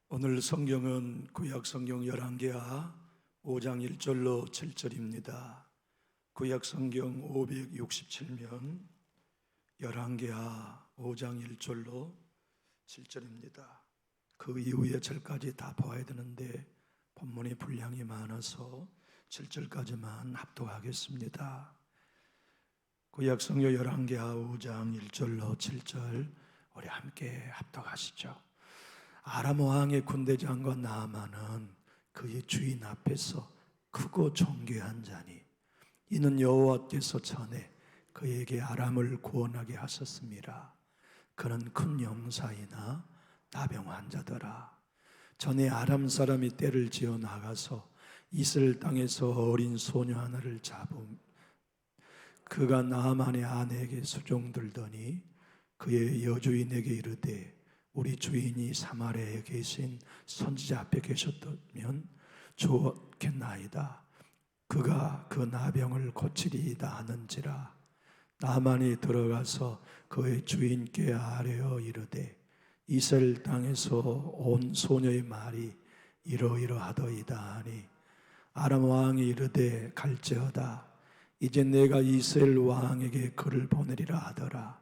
오늘 성경은 구약 성경 열왕기하 5장 1절로 7절입니다. 구약 성경 567면 열왕기하 5장 1절로 7절입니다. 그 이후에 절까지 다 봐야 되는데 본문의 분량이 많아서 7절까지만 합독하겠습니다. 구약 성경 열왕기하 5장 1절로 7절 우리 함께 합독하시죠. 아람 왕의 군대장과 나아만은 그의 주인 앞에서 크고 존귀한 자니 이는 여호와께서 전에 그에게 아람을 구원하게 하셨습니다. 그는 큰 용사이나 나병 환자더라. 전에 아람 사람이 떼를 지어 나가서 이스라엘 땅에서 어린 소녀 하나를 잡음 그가 나아만의 아내에게 수종들더니 그의 여주인에게 이르되 우리 주인이 사마리아에 계신 선지자 앞에 계셨다면 좋겠나이다. 그가 그 나병을 고치리이다 하는지라. 나만이 들어가서 그의 주인께 아뢰어 이르되 이스라엘 땅에서 온 소녀의 말이 이러이러하더이다 하니 아람 왕이 이르되 갈지어다. 이제 내가 이스라엘 왕에게 글을 보내리라 하더라.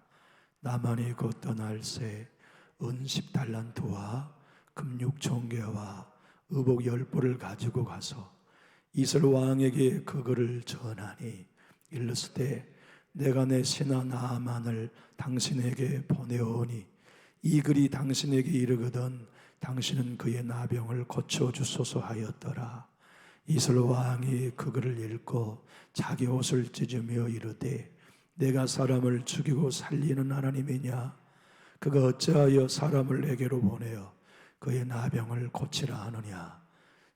나만이 곧 떠날새 은 10달란트와 금 6,000개와 의복 10벌을 가지고 가서 이스라엘 왕에게 그 글을 전하니 일렀으되 내가 내 신하 나아만을 당신에게 보내오니 이 글이 당신에게 이르거든 당신은 그의 나병을 고쳐주소서 하였더라. 이스라엘 왕이 그 글을 읽고 자기 옷을 찢으며 이르되 내가 사람을 죽이고 살리는 하나님이냐? 그가 어찌하여 사람을 내게로 보내어 그의 나병을 고치라 하느냐?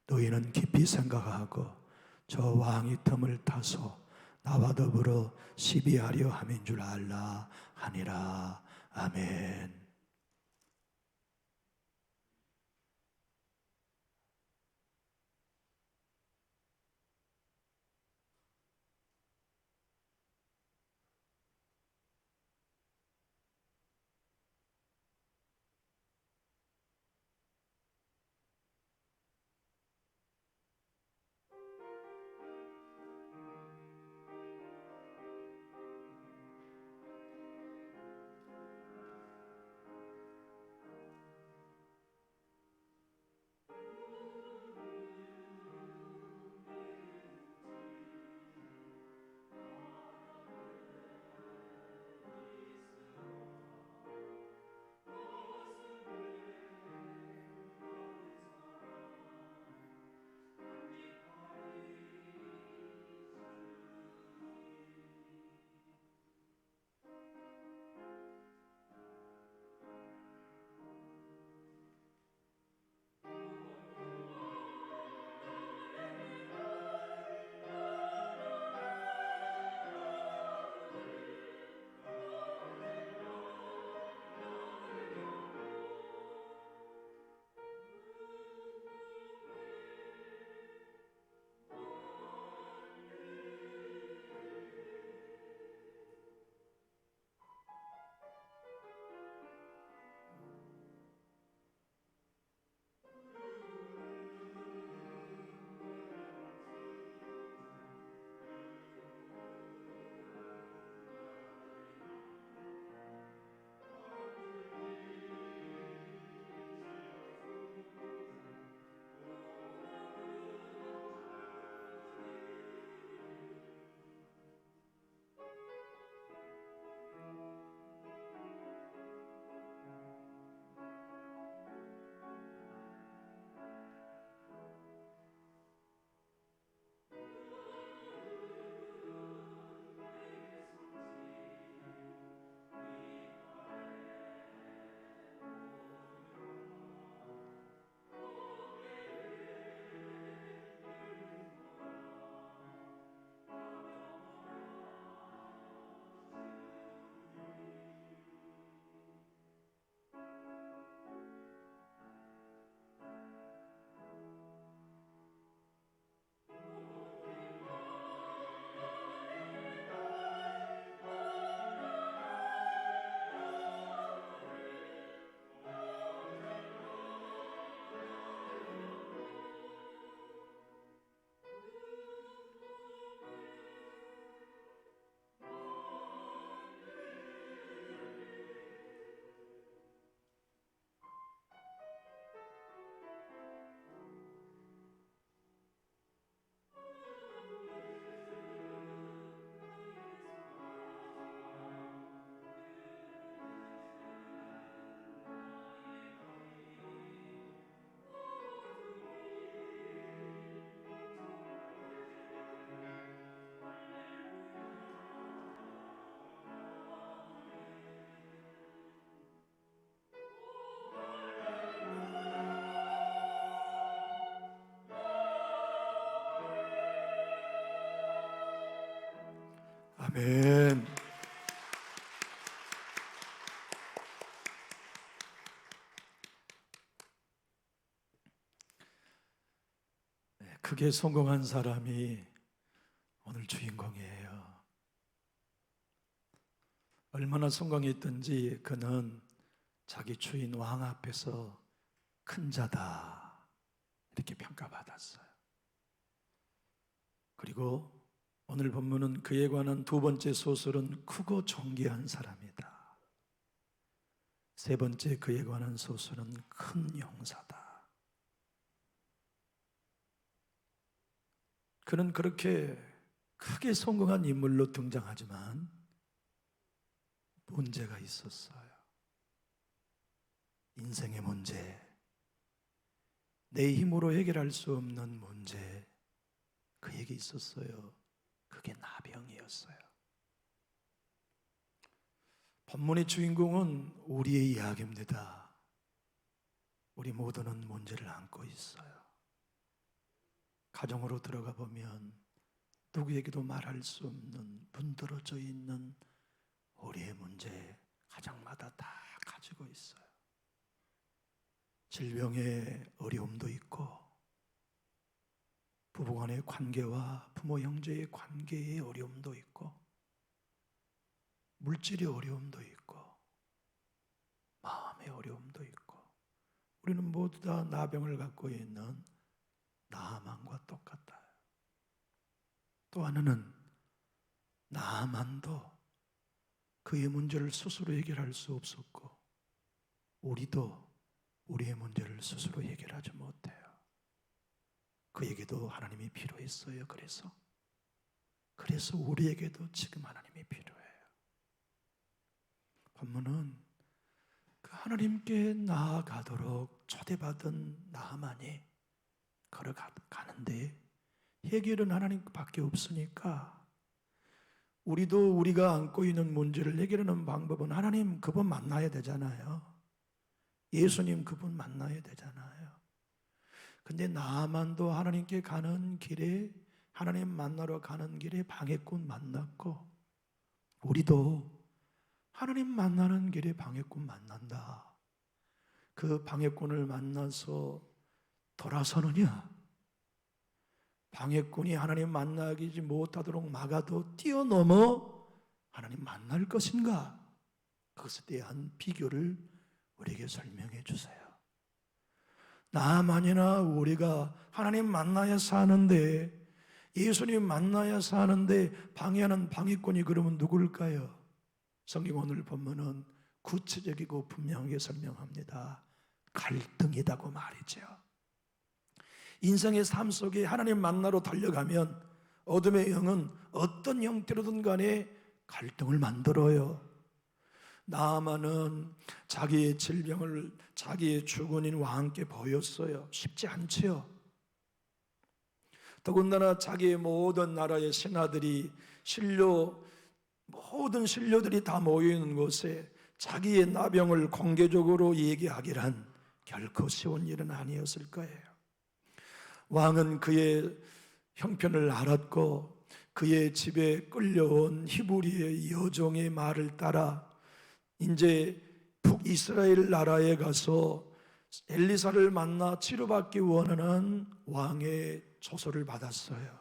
너희는 깊이 생각하고 저 왕이 틈을 타서 나와 더불어 시비하려 함인 줄 알라 하니라. 아멘. 아멘. 크게 성공한 사람이 오늘 주인공이에요. 얼마나 성공했든지 그는 자기 주인 왕 앞에서 큰 자다 이렇게 평가받았어요. 그리고 오늘 본문은 그에 관한 두 번째 소설은 크고 존귀한 사람이다. 세 번째 그에 관한 소설은 큰 용사다. 그는 그렇게 크게 성공한 인물로 등장하지만 문제가 있었어요. 인생의 문제, 내 힘으로 해결할 수 없는 문제, 그에게 있었어요. 그게 나병이었어요. 본문의 주인공은 우리의 이야기입니다. 우리 모두는 문제를 안고 있어요. 가정으로 들어가 보면 누구에게도 말할 수 없는 문드러져 있는 우리의 문제, 가정마다 다 가지고 있어요. 질병의 어려움도 있고, 부부간의 관계와 부모 형제의 관계의 어려움도 있고, 물질의 어려움도 있고, 마음의 어려움도 있고, 우리는 모두 다 나병을 갖고 있는 나아만과 똑같아요. 또 하나는 나아만도 그의 문제를 스스로 해결할 수 없었고, 우리도 우리의 문제를 스스로 해결하지 못해요. 그에게도 하나님이 필요했어요. 그래서 우리에게도 지금 하나님이 필요해요. 본문은 그 하나님께 나아가도록 초대받은 나아만이 걸어가는데 해결은 하나님밖에 없으니까 우리도 우리가 안고 있는 문제를 해결하는 방법은 하나님 그분 만나야 되잖아요. 예수님 그분 만나야 되잖아요. 근데 나아만도 하나님께 가는 길에, 하나님 만나러 가는 길에 방해꾼 만났고, 우리도 하나님 만나는 길에 방해꾼 만난다. 그 방해꾼을 만나서 돌아서느냐, 방해꾼이 하나님 만나기 못하도록 막아도 뛰어넘어 하나님 만날 것인가, 그것에 대한 비교를 우리에게 설명해 주세요. 나만이나 우리가 하나님 만나야 사는데, 예수님 만나야 사는데 방해하는 방해꾼이 그러면 누굴까요? 성경 오늘 본문은 구체적이고 분명하게 설명합니다. 갈등이라고 말이죠. 인생의 삶 속에 하나님 만나러 달려가면 어둠의 영은 어떤 형태로든 간에 갈등을 만들어요. 나아만은 자기의 질병을 자기의 주군인 왕께 보였어요. 쉽지 않지요. 더군다나 자기의 모든 나라의 신하들이 모든 신료들이 다 모여있는 곳에 자기의 나병을 공개적으로 얘기하기란 결코 쉬운 일은 아니었을 거예요. 왕은 그의 형편을 알았고 그의 집에 끌려온 히브리의 여종의 말을 따라 이제 북이스라엘 나라에 가서 엘리사를 만나 치료받기 원하는 왕의 조서를 받았어요.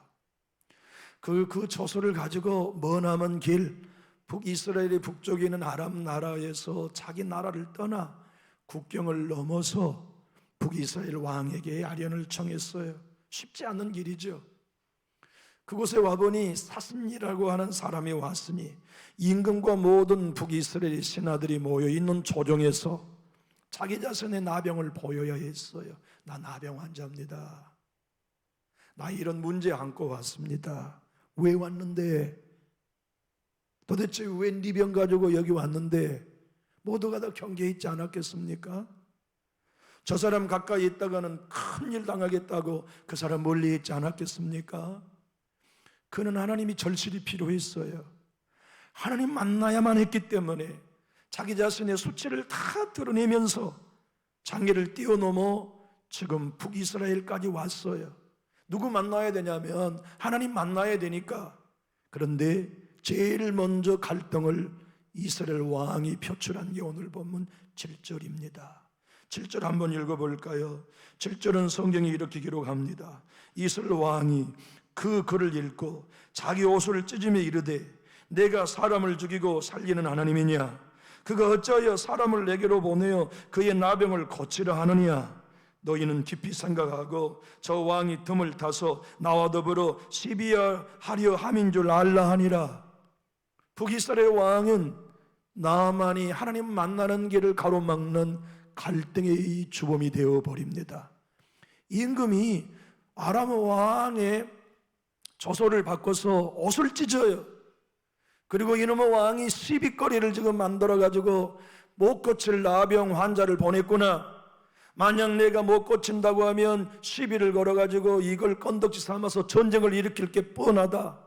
그 조서를 가지고 머나먼 길 북이스라엘의 북쪽에 있는 아람 나라에서 자기 나라를 떠나 국경을 넘어서 북이스라엘 왕에게 아련을 청했어요. 쉽지 않은 길이죠. 그곳에 와보니 사슴이라고 하는 사람이 왔으니 임금과 모든 북이스라엘 신하들이 모여있는 조정에서 자기 자신의 나병을 보여야 했어요. 나 나병 환자입니다. 나 이런 문제 안고 왔습니다. 왜 왔는데? 도대체 왜 네 병 가지고 여기 왔는데? 모두가 다 경계에 있지 않았겠습니까? 저 사람 가까이 있다가는 큰일 당하겠다고 그 사람 멀리 있지 않았겠습니까? 그는 하나님이 절실히 필요했어요. 하나님 만나야만 했기 때문에 자기 자신의 수치를 다 드러내면서 장애를 뛰어넘어 지금 북이스라엘까지 왔어요. 누구 만나야 되냐면 하나님 만나야 되니까. 그런데 제일 먼저 갈등을 이스라엘 왕이 표출한 게 오늘 본문 7절입니다. 7절 한번 읽어볼까요? 7절은 성경이 이렇게 기록합니다. 이스라엘 왕이 그 글을 읽고 자기 옷을 찢으며 이르되 내가 사람을 죽이고 살리는 하나님이냐? 그가 어찌하여 사람을 내게로 보내어 그의 나병을 고치려 하느냐? 너희는 깊이 생각하고 저 왕이 틈을 타서 나와 더불어 시비하려 함인 줄 알라 하니라. 북이스라엘 왕은 나아만이 하나님 만나는 길을 가로막는 갈등의 주범이 되어버립니다. 임금이 아람 왕의 조소를 바꿔서 옷을 찢어요. 그리고 이놈의 왕이 시비거리를 지금 만들어가지고 못 고칠 나병 환자를 보냈구나. 만약 내가 못 고친다고 하면 시비를 걸어가지고 이걸 건덕지 삼아서 전쟁을 일으킬 게 뻔하다.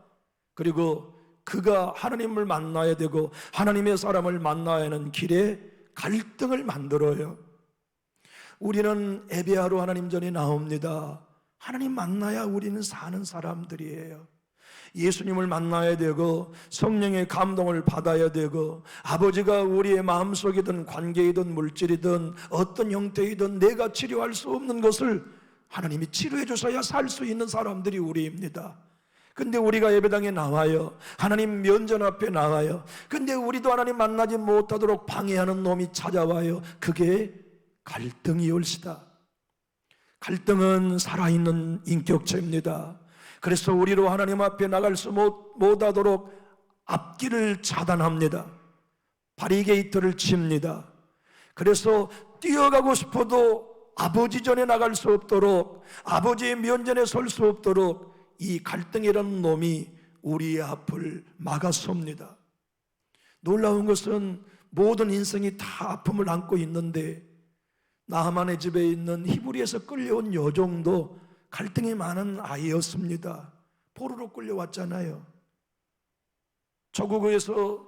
그리고 그가 하나님을 만나야 되고 하나님의 사람을 만나야 하는 길에 갈등을 만들어요. 우리는 예배하러 하나님 전에 나옵니다. 하나님 만나야 우리는 사는 사람들이에요. 예수님을 만나야 되고 성령의 감동을 받아야 되고 아버지가 우리의 마음속이든 관계이든 물질이든 어떤 형태이든 내가 치료할 수 없는 것을 하나님이 치료해 주셔야 살 수 있는 사람들이 우리입니다. 근데 우리가 예배당에 나와요. 하나님 면전 앞에 나와요. 근데 우리도 하나님 만나지 못하도록 방해하는 놈이 찾아와요. 그게 갈등이 올시다. 갈등은 살아있는 인격체입니다. 그래서 우리로 하나님 앞에 나갈 수 못하도록 앞길을 차단합니다. 바리게이트를 칩니다. 그래서 뛰어가고 싶어도 아버지 전에 나갈 수 없도록, 아버지의 면전에 설 수 없도록 이 갈등이라는 놈이 우리의 앞을 막아섭니다. 놀라운 것은 모든 인생이 다 아픔을 안고 있는데 나하만의 집에 있는 히브리에서 끌려온 여종도 갈등이 많은 아이였습니다. 포로로 끌려왔잖아요. 저국에서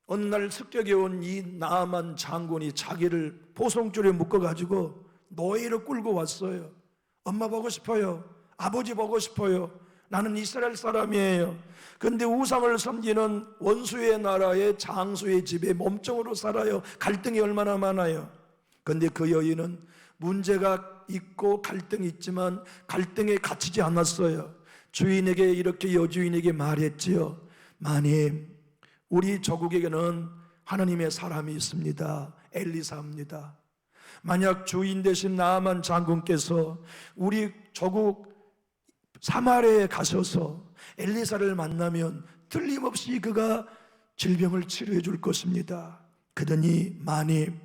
어느 날 습격에 온 이 나하만 장군이 자기를 포송줄에 묶어가지고 노예로 끌고 왔어요. 엄마 보고 싶어요. 아버지 보고 싶어요. 나는 이스라엘 사람이에요. 근데 우상을 섬기는 원수의 나라의 장수의 집에 몸종으로 살아요. 갈등이 얼마나 많아요. 근데 그 여인은 문제가 있고 갈등이 있지만 갈등에 갇히지 않았어요. 주인에게 이렇게 여주인에게 말했지요. 마님, 우리 조국에게는 하나님의 사람이 있습니다. 엘리사입니다. 만약 주인 되신 나아만 장군께서 우리 조국 사마리아에 가셔서 엘리사를 만나면 틀림없이 그가 질병을 치료해 줄 것입니다. 그러니 마님,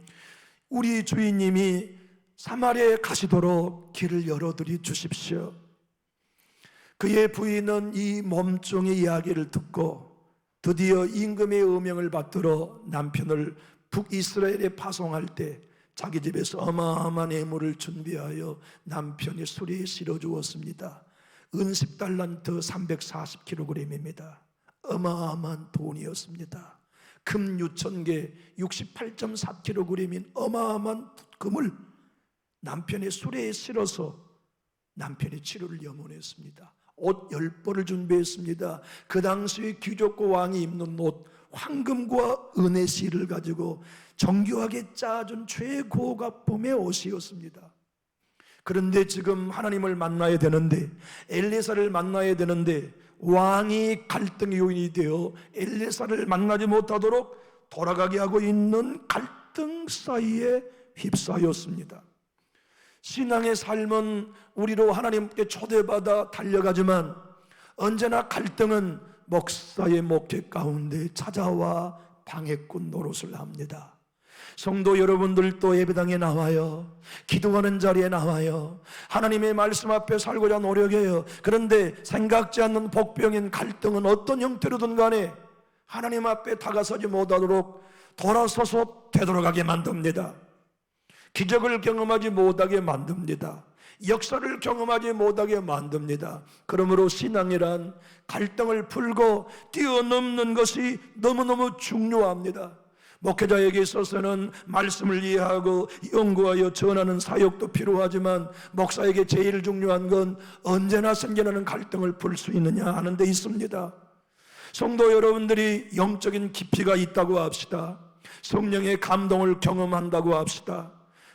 우리 주인님이 사마리아에 가시도록 길을 열어드리 주십시오. 그의 부인은 이 몸종의 이야기를 듣고 드디어 임금의 의명을 받들어 남편을 북이스라엘에 파송할 때 자기 집에서 어마어마한 예물을 준비하여 남편의 수레에 실어주었습니다. 은 10달란트 340kg입니다. 어마어마한 돈이었습니다. 금 6,000개 68.4kg인 어마어마한 금을 남편의 수레에 실어서 남편의 치료를 염원했습니다. 옷 10벌을 준비했습니다. 그 당시에 귀족과 왕이 입는 옷 황금과 은의 실을 가지고 정교하게 짜준 최고가품의 옷이었습니다. 그런데 지금 하나님을 만나야 되는데, 엘리사를 만나야 되는데 왕이 갈등의 요인이 되어 엘리사를 만나지 못하도록 돌아가게 하고 있는 갈등 사이에 휩싸였습니다. 신앙의 삶은 우리로 하나님께 초대받아 달려가지만 언제나 갈등은 목사의 목회 가운데 찾아와 방해꾼 노릇을 합니다. 성도 여러분들도 예배당에 나와요. 기도하는 자리에 나와요. 하나님의 말씀 앞에 살고자 노력해요. 그런데 생각지 않는 복병인 갈등은 어떤 형태로든 간에 하나님 앞에 다가서지 못하도록 돌아서서 되돌아가게 만듭니다. 기적을 경험하지 못하게 만듭니다. 역사를 경험하지 못하게 만듭니다. 그러므로 신앙이란 갈등을 풀고 뛰어넘는 것이 너무너무 중요합니다. 목회자에게 있어서는 말씀을 이해하고 연구하여 전하는 사역도 필요하지만 목사에게 제일 중요한 건 언제나 생겨나는 갈등을 풀 수 있느냐 하는 데 있습니다. 성도 여러분들이 영적인 깊이가 있다고 합시다. 성령의 감동을 경험한다고 합시다.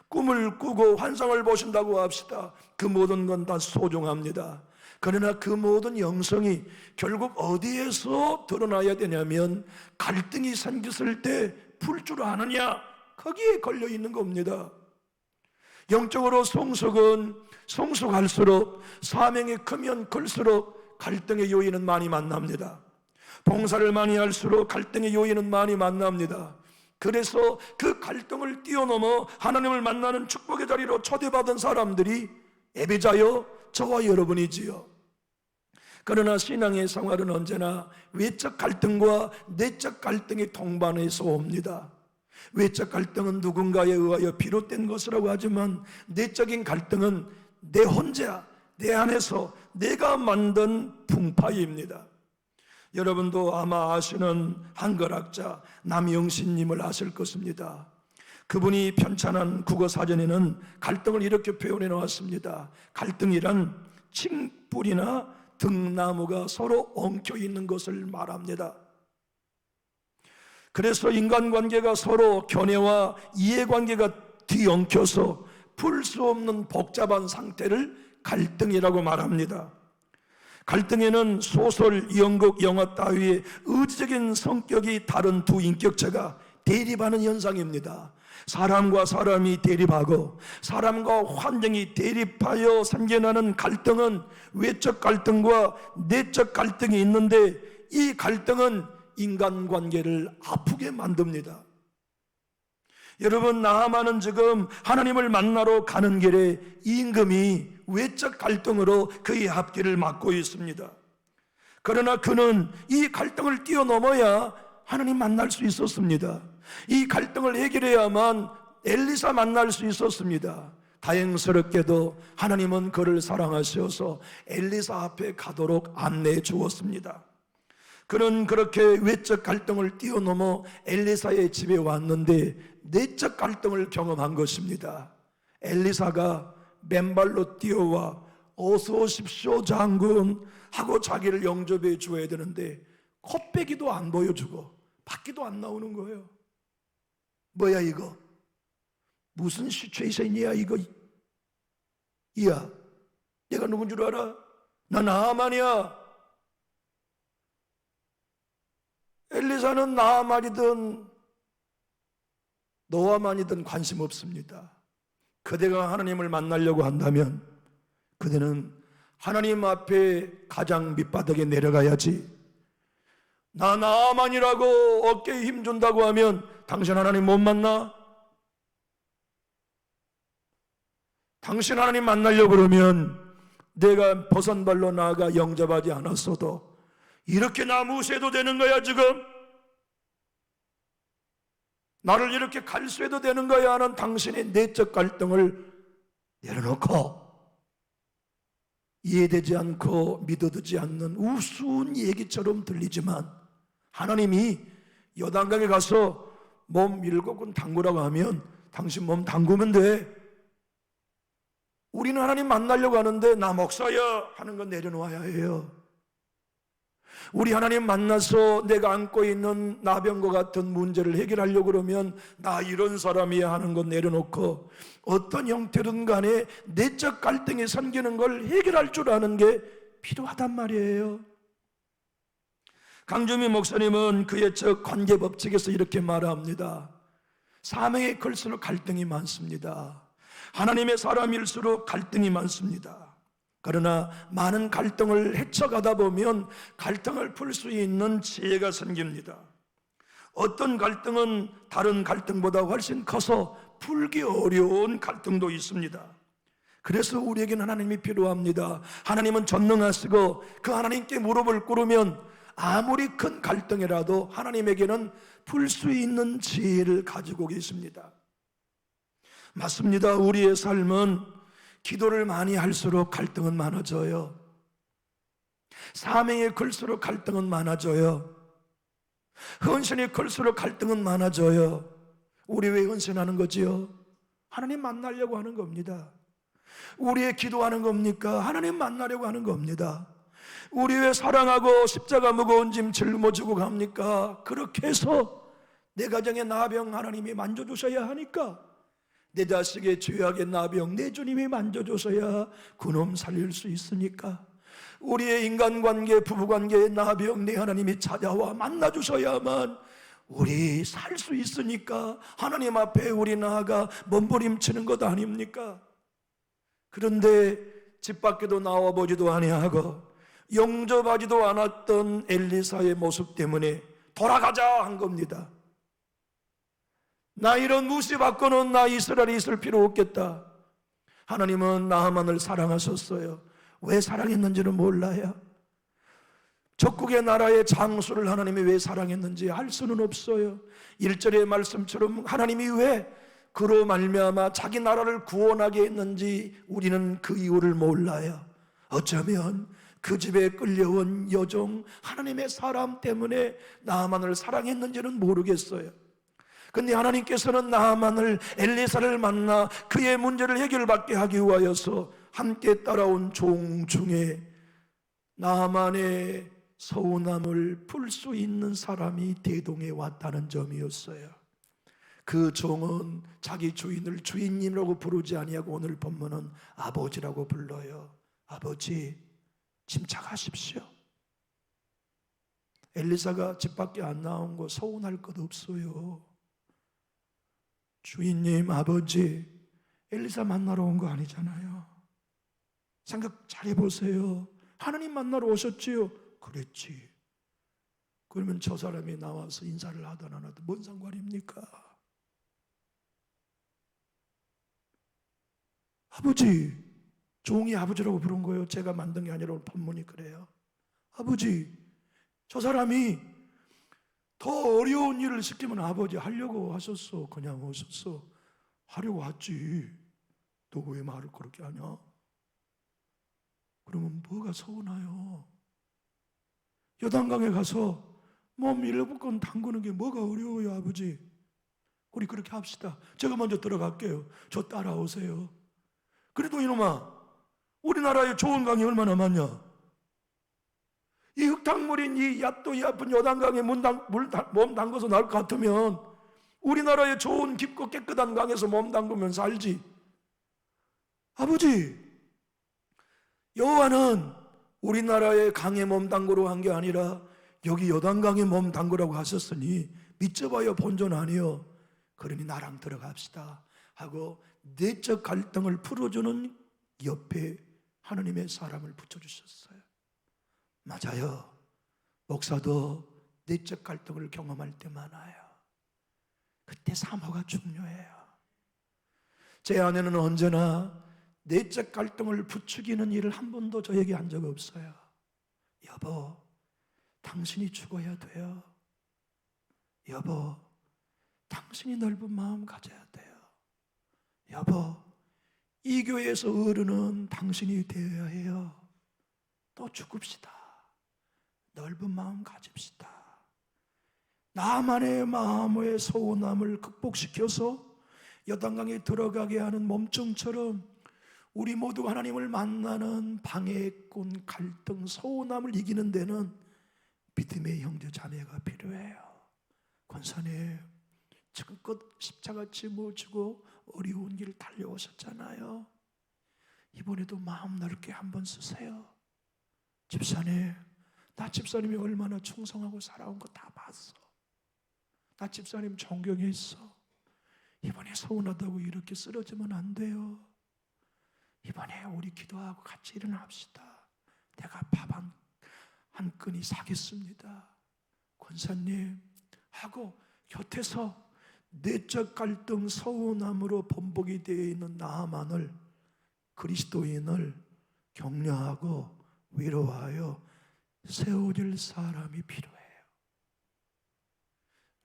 꿈을 꾸고 환상을 보신다고 합시다. 그 모든 건 다 소중합니다. 그러나 그 모든 영성이 결국 어디에서 드러나야 되냐면 갈등이 생겼을 때 풀 줄 아느냐, 거기에 걸려 있는 겁니다. 영적으로 성숙할수록 사명이 크면 클수록 갈등의 요인은 많이 만납니다. 봉사를 많이 할수록 갈등의 요인은 많이 만납니다. 그래서 그 갈등을 뛰어넘어 하나님을 만나는 축복의 자리로 초대받은 사람들이 예배자여 저와 여러분이지요. 그러나 신앙의 생활은 언제나 외적 갈등과 내적 갈등이 동반해서 옵니다. 외적 갈등은 누군가에 의하여 비롯된 것이라고 하지만 내적인 갈등은 내 혼자, 내 안에서 내가 만든 풍파입니다. 여러분도 아마 아시는 한글학자 남영신님을 아실 것입니다. 그분이 편찬한 국어사전에는 갈등을 이렇게 표현해 놓았습니다. 갈등이란 칡뿌리나 등나무가 서로 엉켜 있는 것을 말합니다. 그래서 인간관계가 서로 견해와 이해관계가 뒤엉켜서 풀 수 없는 복잡한 상태를 갈등이라고 말합니다. 갈등에는 소설, 연극, 영화 따위의 의지적인 성격이 다른 두 인격체가 대립하는 현상입니다. 사람과 사람이 대립하고 사람과 환경이 대립하여 생겨나는 갈등은 외적 갈등과 내적 갈등이 있는데 이 갈등은 인간관계를 아프게 만듭니다. 여러분, 나아만은 지금 하나님을 만나러 가는 길에 임금이 외적 갈등으로 그의 앞길을 막고 있습니다. 그러나 그는 이 갈등을 뛰어넘어야 하나님 만날 수 있었습니다. 이 갈등을 해결해야만 엘리사 만날 수 있었습니다. 다행스럽게도 하나님은 그를 사랑하셔서 엘리사 앞에 가도록 안내해 주었습니다. 그는 그렇게 외적 갈등을 뛰어넘어 엘리사의 집에 왔는데 내적 갈등을 경험한 것입니다. 엘리사가 맨발로 뛰어와 어서 오십시오 장군 하고 자기를 영접해 줘야 되는데 콧배기도 안 보여주고 밖에도 안 나오는 거예요. 뭐야 이거? 무슨 시츄에이션이야 이거? 이야, 내가 누군 줄 알아? 나 나아만이야. 엘리사는 나아만이든 노아만이든 관심 없습니다. 그대가 하나님을 만나려고 한다면 그대는 하나님 앞에 가장 밑바닥에 내려가야지. 나 나아만이라고 어깨에 힘준다고 하면 당신 하나님 못 만나? 당신 하나님 만나려고 그러면 내가 버선발로 나아가 영접하지 않았어도 이렇게 나 무시해도 되는 거야 지금? 나를 이렇게 갈수해도 되는 거야 하는 당신의 내적 갈등을 내려놓고 이해되지 않고 믿어지지 않는 우스운 얘기처럼 들리지만 하나님이 요단강에 가서 몸 7군 담그라고 하면 당신 몸 담그면 돼. 우리는 하나님 만나려고 하는데 나 목사야 하는 건 내려놓아야 해요. 우리 하나님 만나서 내가 안고 있는 나병과 같은 문제를 해결하려고 그러면 나 이런 사람이야 하는 건 내려놓고 어떤 형태든 간에 내적 갈등이 생기는 걸 해결할 줄 아는 게 필요하단 말이에요. 강주미 목사님은 그의 저 관계법칙에서 이렇게 말합니다. 사명에 걸수록 갈등이 많습니다. 하나님의 사람일수록 갈등이 많습니다. 그러나 많은 갈등을 헤쳐가다 보면 갈등을 풀 수 있는 지혜가 생깁니다. 어떤 갈등은 다른 갈등보다 훨씬 커서 풀기 어려운 갈등도 있습니다. 그래서 우리에게는 하나님이 필요합니다. 하나님은 전능하시고 그 하나님께 무릎을 꿇으면 아무리 큰 갈등이라도 하나님에게는 풀 수 있는 지혜를 가지고 계십니다. 맞습니다. 우리의 삶은 기도를 많이 할수록 갈등은 많아져요. 사명에 걸수록 갈등은 많아져요. 헌신에 걸수록 갈등은 많아져요. 우리 왜 헌신하는 거지요? 하나님 만나려고 하는 겁니다. 우리의 기도하는 겁니까? 하나님 만나려고 하는 겁니다. 우리 왜 사랑하고 십자가 무거운 짐 짊어지고 갑니까? 그렇게 해서 내 가정의 나병 하나님이 만져주셔야 하니까, 내 자식의 죄악의 나병 내 주님이 만져줘서야 그놈 살릴 수 있으니까, 우리의 인간관계 부부관계의 나병 내 하나님이 찾아와 만나주셔야만 우리 살 수 있으니까 하나님 앞에 우리 나아가 몸부림치는 것 아닙니까? 그런데 집 밖에도 나와보지도 아니하고 영접하지도 않았던 엘리사의 모습 때문에 돌아가자 한 겁니다. 나 이런 무시받고는 나 이스라엘에 있을 필요 없겠다. 하나님은 나하만을 사랑하셨어요. 왜 사랑했는지는 몰라요. 적국의 나라의 장수를 하나님이 왜 사랑했는지 알 수는 없어요. 1절의 말씀처럼 하나님이 왜 그로 말미암아 자기 나라를 구원하게 했는지 우리는 그 이유를 몰라요. 어쩌면 그 집에 끌려온 여종 하나님의 사람 때문에 나하만을 사랑했는지는 모르겠어요. 근데 하나님께서는 나하만을 엘리사를 만나 그의 문제를 해결받게 하기 위하여서 함께 따라온 종 중에 나하만의 서운함을 풀 수 있는 사람이 대동에 왔다는 점이었어요. 그 종은 자기 주인을 주인님이라고 부르지 아니하고 오늘 본문은 아버지라고 불러요. 아버지, 침착하십시오. 엘리사가 집 밖에 안 나온 거 서운할 것 없어요. 주인님, 아버지, 엘리사 만나러 온 거 아니잖아요. 생각 잘 해보세요. 하나님 만나러 오셨지요? 그랬지. 그러면 저 사람이 나와서 인사를 하든 안 하든 뭔 상관입니까? 아버지, 종이 아버지라고 부른 거예요. 제가 만든 게 아니라 본문이 그래요. 아버지, 저 사람이 더 어려운 일을 시키면 아버지 하려고 하셨어. 그냥 오셨어. 하려고 왔지. 너 왜 말을 그렇게 하냐? 그러면 뭐가 서운해요? 요단강에 가서 몸 7번 담그는 게 뭐가 어려워요, 아버지? 우리 그렇게 합시다. 제가 먼저 들어갈게요. 저 따라오세요. 그래도 이놈아, 우리나라에 좋은 강이 얼마나 많냐? 이 흙탕물인 이 얕도 얕은 요단강에 몸 담궈서 나올 것 같으면 우리나라에 좋은 깊고 깨끗한 강에서 몸 담그면 살지. 아버지, 여호와는 우리나라의 강에 몸 담그러 한 게 아니라 여기 요단강에 몸 담그라고 하셨으니 믿져봐요, 본전 아니요. 그러니 나랑 들어갑시다 하고 내적 갈등을 풀어주는 옆에 하나님의 사람을 붙여주셨어요. 맞아요. 목사도 내적 갈등을 경험할 때 많아요. 그때 사모가 중요해요. 제 아내는 언제나 내적 갈등을 부추기는 일을 한 번도 저에게 한 적 없어요. 여보, 당신이 죽어야 돼요. 여보, 당신이 넓은 마음 가져야 돼요. 여보, 이 교회에서 어른은 당신이 되어야 해요. 또 죽읍시다. 넓은 마음 가집시다. 나만의 마음의 서운함을 극복시켜서 요단강에 들어가게 하는 몸종처럼 우리 모두 하나님을 만나는 방해꾼, 갈등, 서운함을 이기는 데는 믿음의 형제 자매가 필요해요. 권사님, 지금껏 십자가 짊어지고 어려운 길을 달려오셨잖아요. 이번에도 마음 넓게 한번 쓰세요. 집사님, 나 집사님이 얼마나 충성하고 살아온 거 다 봤어. 나 집사님 존경했어. 이번에 서운하다고 이렇게 쓰러지면 안 돼요. 이번에 우리 기도하고 같이 일어납시다. 내가 밥 한 끈이 사겠습니다. 권사님 하고 곁에서 내적 갈등, 서운함으로 번복이 되어 있는 나만을, 그리스도인을 격려하고 위로하여 세워줄 사람이 필요해요.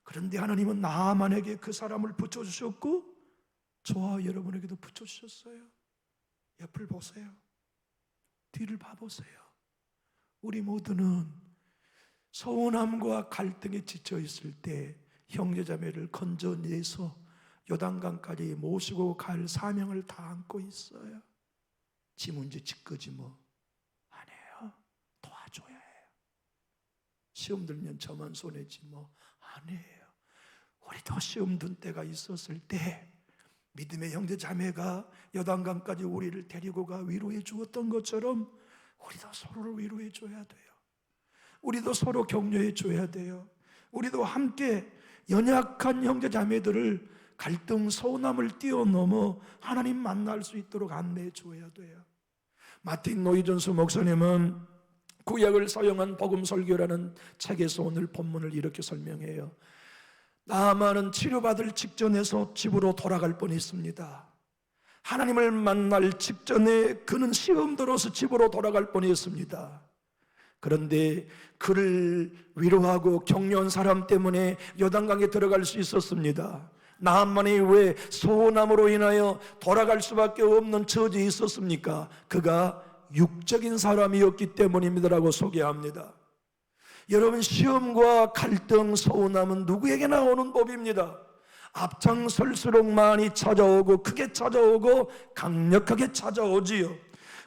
그런데 하나님은 나만에게 그 사람을 붙여주셨고 저와 여러분에게도 붙여주셨어요. 옆을 보세요. 뒤를 봐보세요. 우리 모두는 서운함과 갈등에 지쳐 있을 때 형제자매를 건져내서 요단강까지 모시고 갈 사명을 다 안고 있어요. 지 문제 지 거지 뭐. 아니에요. 도와줘요. 시험 들면 저만 손해지 뭐. 아니에요. 우리도 시험 든 때가 있었을 때 믿음의 형제 자매가 요단강까지 우리를 데리고 가 위로해 주었던 것처럼 우리도 서로를 위로해 줘야 돼요. 우리도 서로 격려해 줘야 돼요. 우리도 함께 연약한 형제 자매들을 갈등, 서운함을 뛰어넘어 하나님 만날 수 있도록 안내해 줘야 돼요. 마틴 노이존스 목사님은 구약을 사용한 복음 설교라는 책에서 오늘 본문을 이렇게 설명해요. 나아만은 치료받을 직전에서 집으로 돌아갈 뻔했습니다. 하나님을 만날 직전에 그는 시험 들어서 집으로 돌아갈 뻔했습니다. 그런데 그를 위로하고 격려한 사람 때문에 요단강에 들어갈 수 있었습니다. 나만이 왜 소원함으로 인하여 돌아갈 수밖에 없는 처지에 있었습니까? 그가 육적인 사람이었기 때문입니다라고 소개합니다. 여러분, 시험과 갈등, 서운함은 누구에게나 오는 법입니다. 앞장설수록 많이 찾아오고 크게 찾아오고 강력하게 찾아오지요.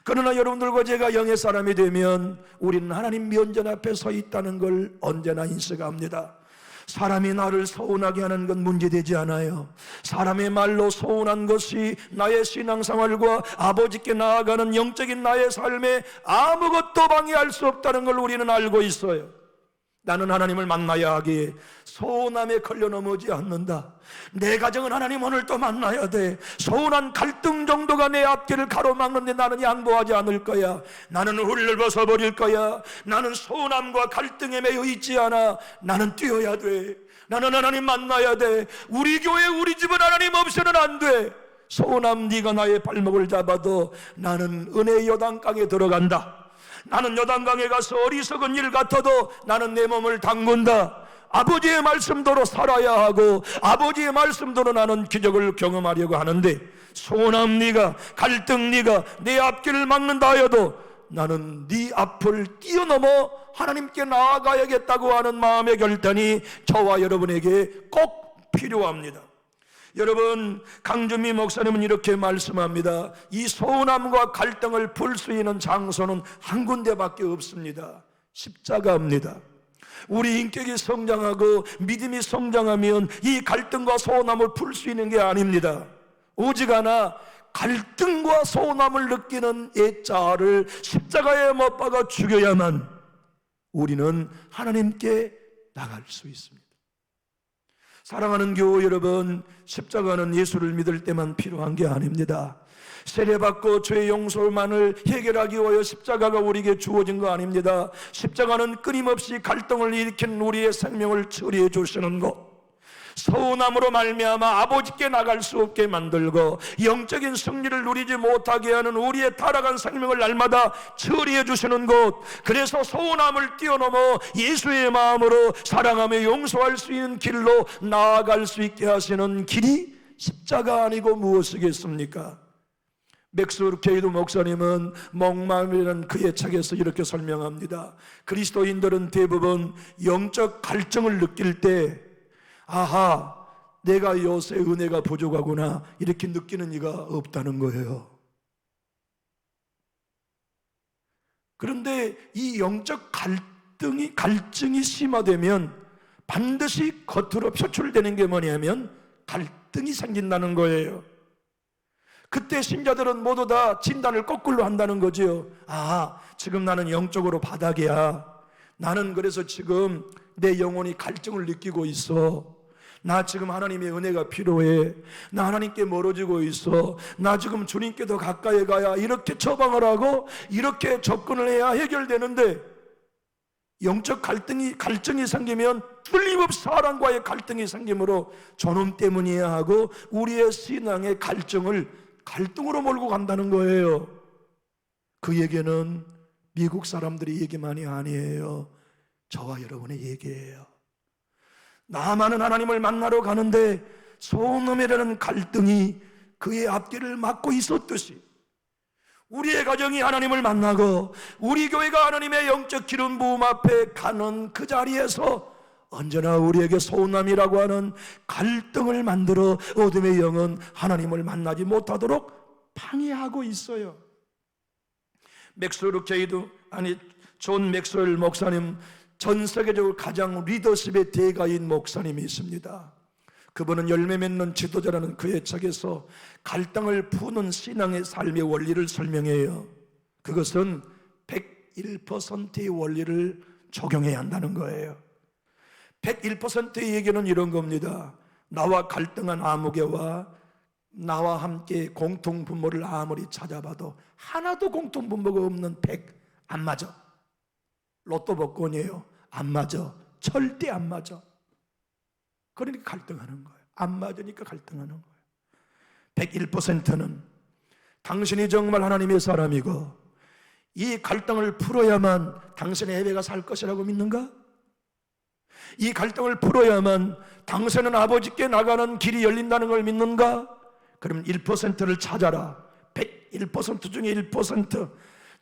그러나 여러분들과 제가 영의 사람이 되면 우리는 하나님 면전 앞에 서 있다는 걸 언제나 인식합니다. 사람이 나를 서운하게 하는 건 문제되지 않아요. 사람의 말로 서운한 것이 나의 신앙생활과 아버지께 나아가는 영적인 나의 삶에 아무것도 방해할 수 없다는 걸 우리는 알고 있어요. 나는 하나님을 만나야 하기에 서운함에 걸려 넘어지 않는다. 내 가정은 하나님 오늘 또 만나야 돼. 서운한 갈등 정도가 내 앞길을 가로막는데 나는 양보하지 않을 거야. 나는 허리를 벗어버릴 거야. 나는 서운함과 갈등에 매여 있지 않아. 나는 뛰어야 돼. 나는 하나님 만나야 돼. 우리 교회 우리 집은 하나님 없이는 안 돼. 서운함 네가 나의 발목을 잡아도 나는 은혜의 요단강에 들어간다. 나는 요단강에 가서 어리석은 일 같아도 나는 내 몸을 담근다. 아버지의 말씀대로 살아야 하고 아버지의 말씀대로 나는 기적을 경험하려고 하는데 서운함 네가, 갈등 네가 내 앞길을 막는다 하여도 나는 네 앞을 뛰어넘어 하나님께 나아가야겠다고 하는 마음의 결단이 저와 여러분에게 꼭 필요합니다. 여러분, 강준미 목사님은 이렇게 말씀합니다. 이 서운함과 갈등을 풀 수 있는 장소는 한 군데밖에 없습니다. 십자가입니다. 우리 인격이 성장하고 믿음이 성장하면 이 갈등과 서운함을 풀 수 있는 게 아닙니다. 오직하나 갈등과 서운함을 느끼는 애자를 십자가에 못 박아 죽여야만 우리는 하나님께 나갈 수 있습니다. 사랑하는 교우 여러분, 십자가는 예수를 믿을 때만 필요한 게 아닙니다. 세례받고 죄 용서만을 해결하기 위하여 십자가가 우리에게 주어진 거 아닙니다. 십자가는 끊임없이 갈등을 일으킨 우리의 생명을 처리해 주시는 것, 서운함으로 말미암아 아버지께 나갈 수 없게 만들고 영적인 승리를 누리지 못하게 하는 우리의 타락한 생명을 날마다 처리해 주시는 것, 그래서 서운함을 뛰어넘어 예수의 마음으로 사랑하며 용서할 수 있는 길로 나아갈 수 있게 하시는 길이 십자가 아니고 무엇이겠습니까? 맥스 루케이드 목사님은 멍마음이라는 그의 책에서 이렇게 설명합니다. 그리스도인들은 대부분 영적 갈증을 느낄 때 아하, 내가 요새 은혜가 부족하구나 이렇게 느끼는 이가 없다는 거예요. 그런데 이 영적 갈증이 심화되면 반드시 겉으로 표출되는 게 뭐냐면 갈등이 생긴다는 거예요. 그때 신자들은 모두 다 진단을 거꾸로 한다는 거죠. 아, 지금 나는 영적으로 바닥이야. 나는 그래서 지금 내 영혼이 갈증을 느끼고 있어. 나 지금 하나님의 은혜가 필요해. 나 하나님께 멀어지고 있어. 나 지금 주님께 더 가까이 가야 이렇게 처방을 하고 이렇게 접근을 해야 해결되는데, 영적 갈증이 생기면 틀림없이 사람과의 갈등이 생기므로 저놈 때문이야 하고 우리의 신앙의 갈등으로 몰고 간다는 거예요. 그 얘기는 미국 사람들의 얘기만이 아니에요. 저와 여러분의 얘기예요. 나만은 하나님을 만나러 가는데 소놈이라는 갈등이 그의 앞길을 막고 있었듯이 우리의 가정이 하나님을 만나고 우리 교회가 하나님의 영적 기름 부음 앞에 가는 그 자리에서 언제나 우리에게 서운함이라고 하는 갈등을 만들어 어둠의 영은 하나님을 만나지 못하도록 방해하고 있어요. 존 맥스웰 목사님 전 세계적으로 가장 리더십의 대가인 목사님이 있습니다. 그분은 열매 맺는 지도자라는 그의 책에서 갈등을 푸는 신앙의 삶의 원리를 설명해요. 그것은 101%의 원리를 적용해야 한다는 거예요. 101%의 얘기는 이런 겁니다. 나와 갈등한 아무개와 나와 함께 공통분모를 아무리 찾아봐도 하나도 공통분모가 없는 100 안 맞아. 로또 복권이에요. 안 맞아. 절대 안 맞아. 그러니까 갈등하는 거예요. 안 맞으니까 갈등하는 거예요. 101%는 당신이 정말 하나님의 사람이고 이 갈등을 풀어야만 당신의 예배가 살 것이라고 믿는가? 이 갈등을 풀어야만 당신은 아버지께 나가는 길이 열린다는 걸 믿는가? 그럼 1%를 찾아라. 101% 중에 1%.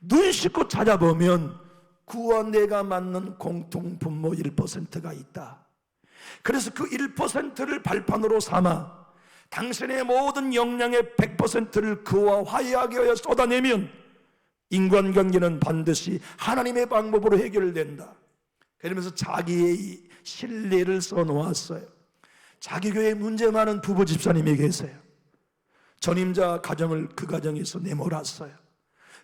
눈 씻고 찾아보면 그와 내가 맞는 공통분모 1%가 있다. 그래서 그 1%를 발판으로 삼아 당신의 모든 역량의 100%를 그와 화해하게 하여 쏟아내면 인간관계는 반드시 하나님의 방법으로 해결된다. 그러면서 자기의 신뢰를 써놓았어요. 자기 교회에 문제 많은 부부 집사님이 계세요. 전임자 가정을 그 가정에서 내몰았어요.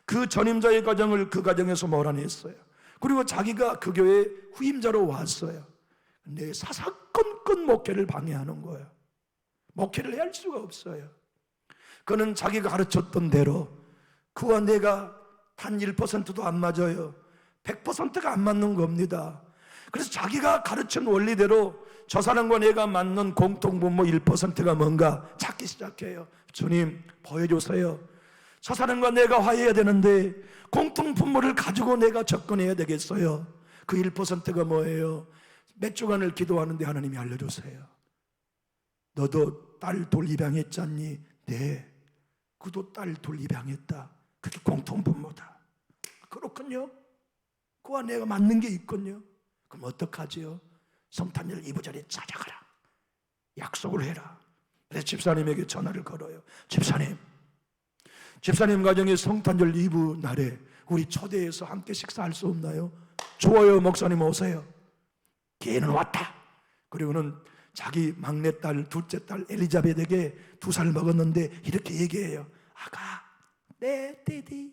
그 전임자의 가정을 그 가정에서 몰아냈어요. 그리고 자기가 그 교회 후임자로 왔어요. 근데 사사건건 목회를 방해하는 거예요. 목회를 할 수가 없어요. 그는 자기가 가르쳤던 대로 그와 내가 단 1%도 안 맞아요. 100%가 안 맞는 겁니다. 그래서 자기가 가르친 원리대로 저 사람과 내가 맞는 공통분모 1%가 뭔가 찾기 시작해요. 주님 보여주세요. 저 사람과 내가 화해해야 되는데 공통분모를 가지고 내가 접근해야 되겠어요. 그 1%가 뭐예요? 몇 주간을 기도하는데 하나님이 알려주세요. 너도 딸 돌 입양했잖니? 네, 그도 딸 돌 입양했다. 그게 공통분모다. 그렇군요. 그와 내가 맞는 게 있군요. 그럼 어떡하지요? 성탄절 2부절에 찾아가라. 약속을 해라. 그래서 집사님에게 전화를 걸어요. 집사님 가정에 성탄절 2부 날에 우리 초대해서 함께 식사할 수 없나요? 좋아요, 목사님 오세요. 걔는 왔다. 그리고는 자기 막내딸, 둘째딸 엘리자벳에게 2살 먹었는데 이렇게 얘기해요. 아가, 네, 데디.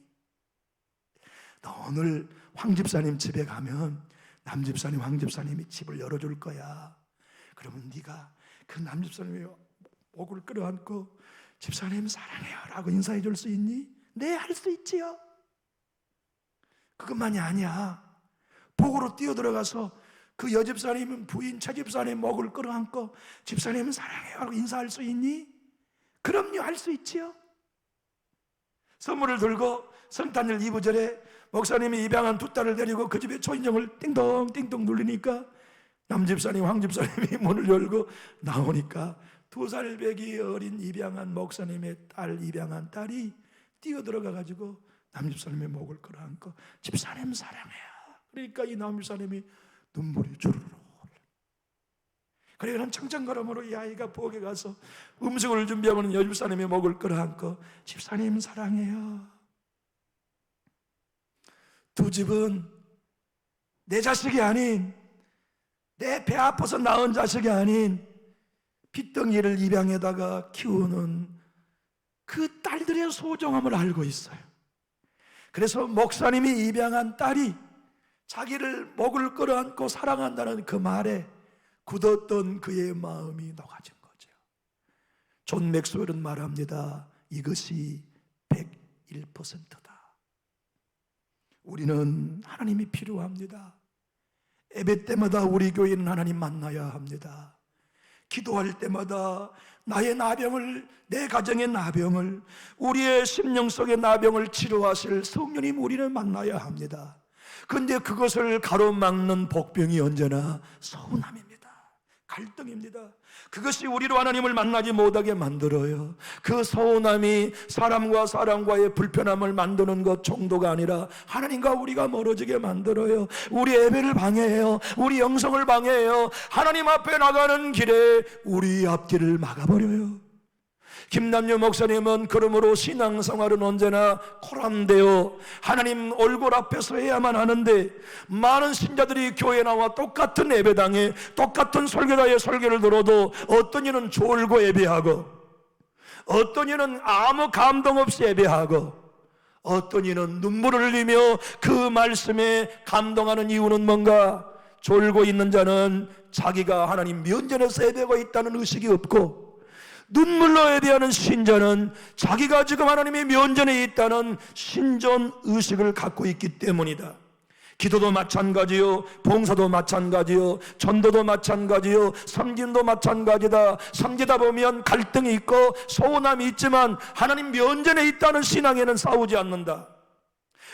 너 오늘 황 집사님 집에 가면 남 집사님, 황 집사님이 집을 열어줄 거야. 그러면 네가 그 남 집사님의 목을 끌어안고 집사님 사랑해요 라고 인사해 줄 수 있니? 네, 할 수 있지요. 그것만이 아니야. 복으로 뛰어들어가서 그 여집사님 부인 최집사님 목을 끌어안고 집사님 사랑해요 라고 인사할 수 있니? 그럼요, 할 수 있지요. 선물을 들고 성탄절 2부절에 목사님이 입양한 2딸을 데리고 그 집에 초인종을 띵동띵동 눌리니까 남집사님, 황집사님이 문을 열고 나오니까 2살 배기 어린 입양한 목사님의 딸, 입양한 딸이 뛰어들어가가지고 남집사님의 목을 끌어안고 집사님 사랑해요. 그러니까 이 남집사님이 눈물이 주르르. 그래서 청천걸음으로 이 아이가 부엌에 가서 음식을 준비하고는 여집사님의 목을 끌어안고 집사님 사랑해요. 두 집은 내 자식이 아닌, 내 배 아파서 낳은 자식이 아닌 핏덩이를 입양에다가 키우는 그 딸들의 소중함을 알고 있어요. 그래서 목사님이 입양한 딸이 자기를 목을 끌어안고 사랑한다는 그 말에 굳었던 그의 마음이 녹아진 거죠. 존 맥스웰은 말합니다. 이것이 101%다. 우리는 하나님이 필요합니다. 예배 때마다 우리 교회는 하나님 만나야 합니다. 기도할 때마다 나의 나병을, 내 가정의 나병을, 우리의 심령 속의 나병을 치료하실 성령님 우리는 만나야 합니다. 그런데 그것을 가로막는 복병이 언제나 서운함입니다. 갈등입니다. 그것이 우리로 하나님을 만나지 못하게 만들어요. 그 서운함이 사람과 사람과의 불편함을 만드는 것 정도가 아니라 하나님과 우리가 멀어지게 만들어요. 우리 예배를 방해해요. 우리 영성을 방해해요. 하나님 앞에 나가는 길에 우리 앞길을 막아버려요. 김남유 목사님은 그러므로 신앙생활은 언제나 코람되어 하나님 얼굴 앞에서 해야만 하는데, 많은 신자들이 교회에 나와 똑같은 예배당에 똑같은 설교자의 설교를 들어도 어떤 이는 졸고 예배하고, 어떤 이는 아무 감동 없이 예배하고, 어떤 이는 눈물을 흘리며 그 말씀에 감동하는 이유는 뭔가? 졸고 있는 자는 자기가 하나님 면전에서 예배하고 있다는 의식이 없고, 눈물로 예배하는 신자는 자기가 지금 하나님의 면전에 있다는 신전 의식을 갖고 있기 때문이다. 기도도 마찬가지요, 봉사도 마찬가지요, 전도도 마찬가지요, 섬김도 마찬가지다. 섬기다 보면 갈등이 있고 서운함이 있지만 하나님 면전에 있다는 신앙에는 싸우지 않는다.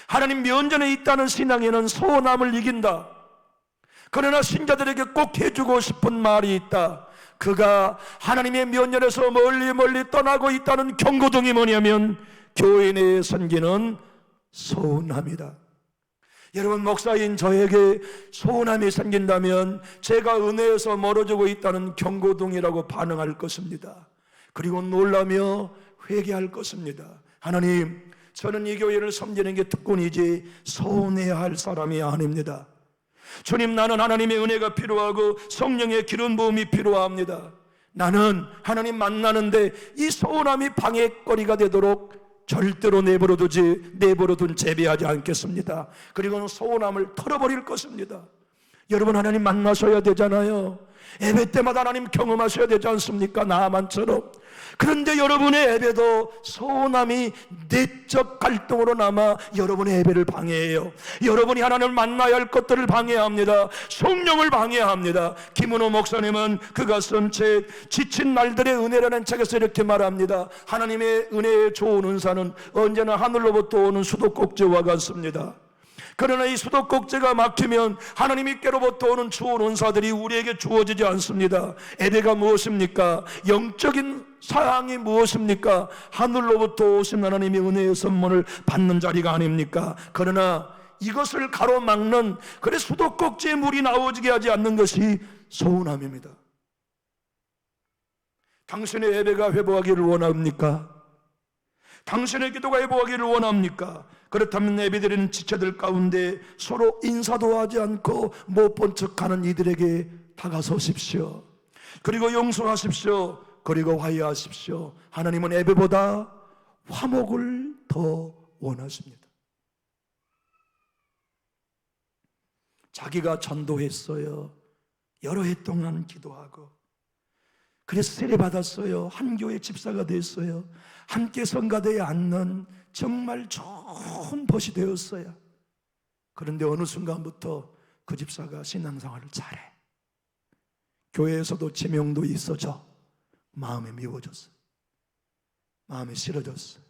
하나님 면전에 있다는 신앙에는 서운함을 이긴다. 그러나 신자들에게 꼭 해주고 싶은 말이 있다. 그가 하나님의 면전에서 멀리 떠나고 있다는 경고등이 뭐냐면, 교회 내에 섬기는 서운함이다. 여러분, 목사인 저에게 서운함이 생긴다면 제가 은혜에서 멀어지고 있다는 경고등이라고 반응할 것입니다. 그리고 놀라며 회개할 것입니다. 하나님, 저는 이 교회를 섬기는 게 특권이지 서운해야 할 사람이 아닙니다. 주님, 나는 하나님의 은혜가 필요하고 성령의 기름 부음이 필요합니다. 나는 하나님 만나는데 이 서운함이 방해거리가 되도록 절대로 내버려둔 재배하지 않겠습니다. 그리고 서운함을 털어버릴 것입니다. 여러분, 하나님 만나셔야 되잖아요. 예배 때마다 하나님 경험하셔야 되지 않습니까? 나만처럼. 그런데 여러분의 예배도 서운함이 내적 갈등으로 남아 여러분의 예배를 방해해요. 여러분이 하나님을 만나야 할 것들을 방해합니다. 성령을 방해합니다. 김은호 목사님은 그가 쓴 책 지친 날들의 은혜라는 책에서 이렇게 말합니다. 하나님의 은혜에 좋은 은사는 언제나 하늘로부터 오는 수도꼭지와 같습니다. 그러나 이 수도꼭지가 막히면 하나님께로부터 오는 좋은 은사들이 우리에게 주어지지 않습니다. 예배가 무엇입니까? 영적인 사항이 무엇입니까? 하늘로부터 오신 하나님의 은혜의 선물을 받는 자리가 아닙니까? 그러나 이것을 가로막는, 그래 수도꼭지에 물이 나오지게 하지 않는 것이 서운함입니다. 당신의 예배가 회복하기를 원합니까? 당신의 기도가 회복하기를 원합니까? 그렇다면 예배드리는 지체들 가운데 서로 인사도 하지 않고 못 본 척하는 이들에게 다가서십시오. 그리고 용서하십시오. 그리고 화해하십시오. 하나님은 예배보다 화목을 더 원하십니다. 자기가 전도했어요. 여러 해 동안 기도하고, 그래서 세례받았어요. 한 교회 집사가 됐어요. 함께 성가대에 앉는 정말 좋은 벗이 되었어요. 그런데 어느 순간부터 그 집사가 신앙생활을 잘해. 교회에서도 지명도 있어져. 마음에 미워졌어요. 마음에 싫어졌어요.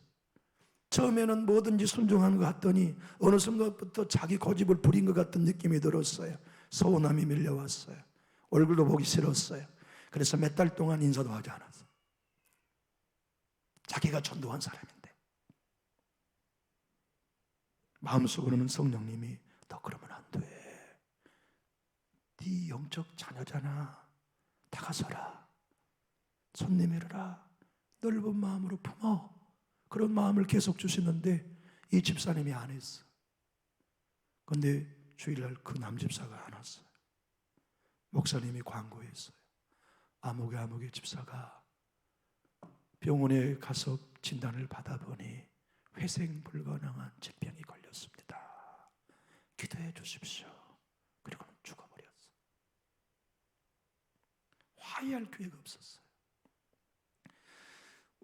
처음에는 뭐든지 순종하는 것 같더니 어느 순간부터 자기 고집을 부린 것 같은 느낌이 들었어요. 서운함이 밀려왔어요. 얼굴도 보기 싫었어요. 그래서 몇 달 동안 인사도 하지 않았어요. 자기가 전도한 사람인데. 마음속으로는 성령님이 너 그러면 안 돼. 네 영적 자녀잖아. 다가서라. 손 내밀어라. 넓은 마음으로 품어. 그런 마음을 계속 주시는데 이 집사님이 안 했어. 그런데 주일날 그 남집사가 안 왔어요. 목사님이 광고했어요. 아무개 집사가 병원에 가서 진단을 받아보니 회생 불가능한 질병이 걸렸습니다. 기도해 주십시오. 그리고는 죽어버렸어요. 화해할 기회가 없었어요.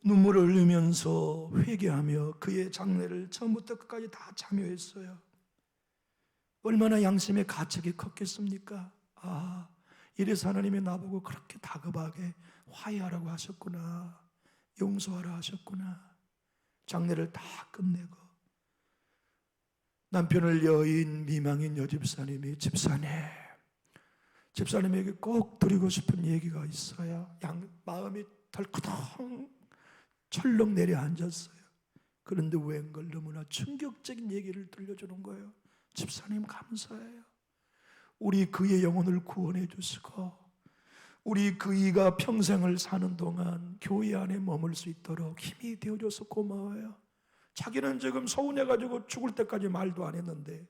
눈물을 흘리면서 회개하며 그의 장례를 처음부터 끝까지 다 참여했어요. 얼마나 양심의 가책이 컸겠습니까? 아, 이래서 하나님이 나보고 그렇게 다급하게 화해하라고 하셨구나, 용서하라 하셨구나. 장례를 다 끝내고 남편을 여인 미망인 여집사님이 집사님에게 꼭 드리고 싶은 얘기가 있어요. 마음이 덜커덩 철렁 내려앉았어요. 그런데 웬걸 너무나 충격적인 얘기를 들려주는 거예요. 집사님 감사해요. 우리 그의 영혼을 구원해 주시고 우리 그이가 평생을 사는 동안 교회 안에 머물 수 있도록 힘이 되어줘서 고마워요. 자기는 지금 서운해가지고 죽을 때까지 말도 안 했는데,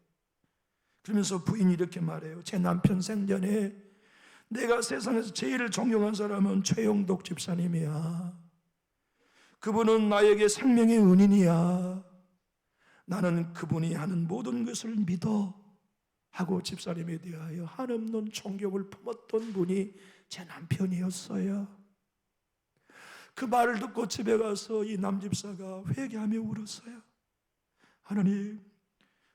그러면서 부인이 이렇게 말해요. 제 남편 생전에 내가 세상에서 제일 존경한 사람은 최영독 집사님이야. 그분은 나에게 생명의 은인이야. 나는 그분이 하는 모든 것을 믿어 하고 집사님에 대하여 한없는 존경을 품었던 분이 제 남편이었어요. 그 말을 듣고 집에 가서 이 남집사가 회개하며 울었어요. 하나님,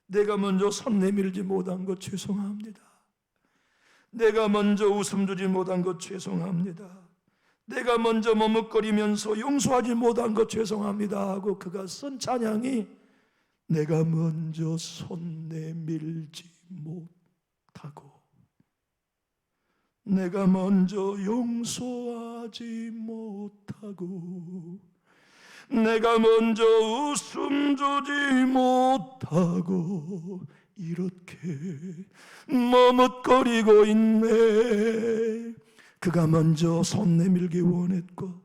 내가 먼저 손 내밀지 못한 것 죄송합니다. 내가 먼저 웃음 주지 못한 것 죄송합니다. 내가 먼저 머뭇거리면서 용서하지 못한 것 죄송합니다 하고 그가 쓴 찬양이 내가 먼저 손 내밀지 못하고 내가 먼저 용서하지 못하고 내가 먼저 웃음 주지 못하고 이렇게 머뭇거리고 있네. 그가 먼저 손 내밀기 원했고,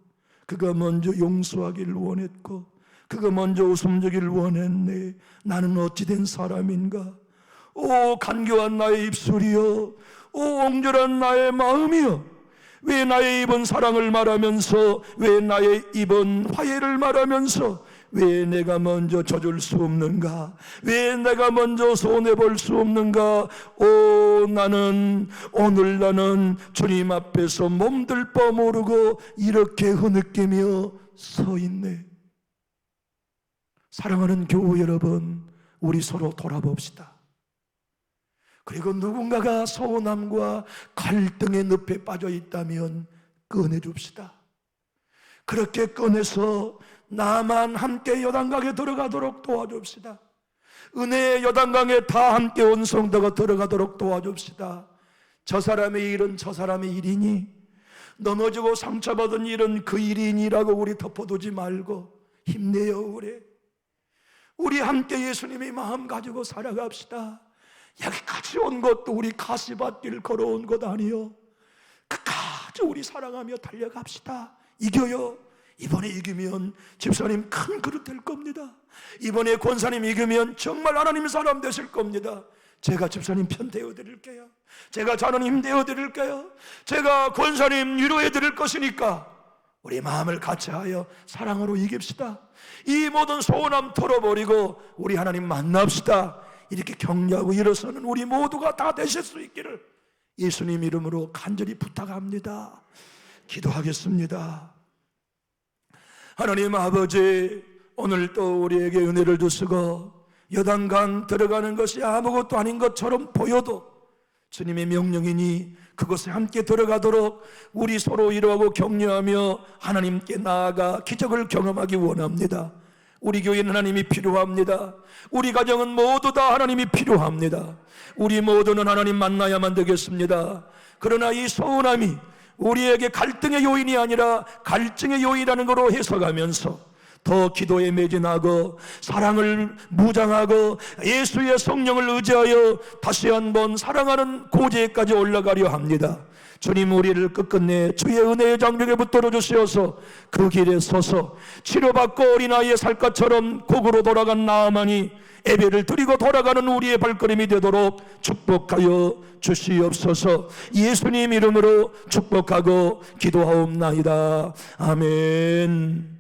그가 먼저 용서하기를 원했고, 그가 먼저 웃음 주기를 원했네. 나는 어찌된 사람인가? 오 간교한 나의 입술이여, 오 옹졸한 나의 마음이여, 왜 나의 입은 사랑을 말하면서, 왜 나의 입은 화해를 말하면서, 왜 내가 먼저 져줄 수 없는가? 왜 내가 먼저 손해볼 수 없는가? 오 오늘 나는 주님 앞에서 몸둘 바 모르고 이렇게 흐느끼며 서 있네. 사랑하는 교우 여러분, 우리 서로 돌아봅시다. 그리고 누군가가 서운함과 갈등의 늪에 빠져 있다면 꺼내줍시다. 그렇게 꺼내서 나만 함께 요단강에 들어가도록 도와줍시다. 은혜의 요단강에 다 함께 온 성도가 들어가도록 도와줍시다. 저 사람의 일은 저 사람의 일이니, 넘어지고 상처받은 일은 그 일이니라고 우리 덮어두지 말고 힘내요. 우리 함께 예수님의 마음 가지고 살아갑시다. 여기까지 온 것도 우리 가시밭길 걸어온 것 아니요, 끝까지 우리 사랑하며 달려갑시다. 이겨요. 이번에 이기면 집사님 큰 그릇 될 겁니다. 이번에 권사님 이기면 정말 하나님의 사람 되실 겁니다. 제가 집사님 편 되어드릴게요. 제가 자녀님 되어드릴게요. 제가 권사님 위로해 드릴 것이니까 우리 마음을 같이하여 사랑으로 이깁시다. 이 모든 소원함 털어버리고 우리 하나님 만납시다. 이렇게 격려하고 일어서는 우리 모두가 다 되실 수 있기를 예수님 이름으로 간절히 부탁합니다. 기도하겠습니다. 하나님 아버지, 오늘 또 우리에게 은혜를 주시고 요단강 들어가는 것이 아무것도 아닌 것처럼 보여도 주님의 명령이니 그것에 함께 들어가도록 우리 서로 위로하고 격려하며 하나님께 나아가 기적을 경험하기 원합니다. 우리 교회는 하나님이 필요합니다. 우리 가정은 모두 다 하나님이 필요합니다. 우리 모두는 하나님 만나야만 되겠습니다. 그러나 이 서운함이 우리에게 갈등의 요인이 아니라 갈증의 요인이라는 것으로 해석하면서 더 기도에 매진하고 사랑을 무장하고 예수의 성령을 의지하여 다시 한번 사랑하는 고지에까지 올라가려 합니다. 주님, 우리를 끝끝내 주의 은혜의 장벽에 붙들어 주시어서 그 길에 서서 치료받고 어린아이의 살 것처럼 곡으로 돌아간 나아만이 예배를 드리고 돌아가는 우리의 발걸음이 되도록 축복하여 주시옵소서. 예수님 이름으로 축복하고 기도하옵나이다. 아멘.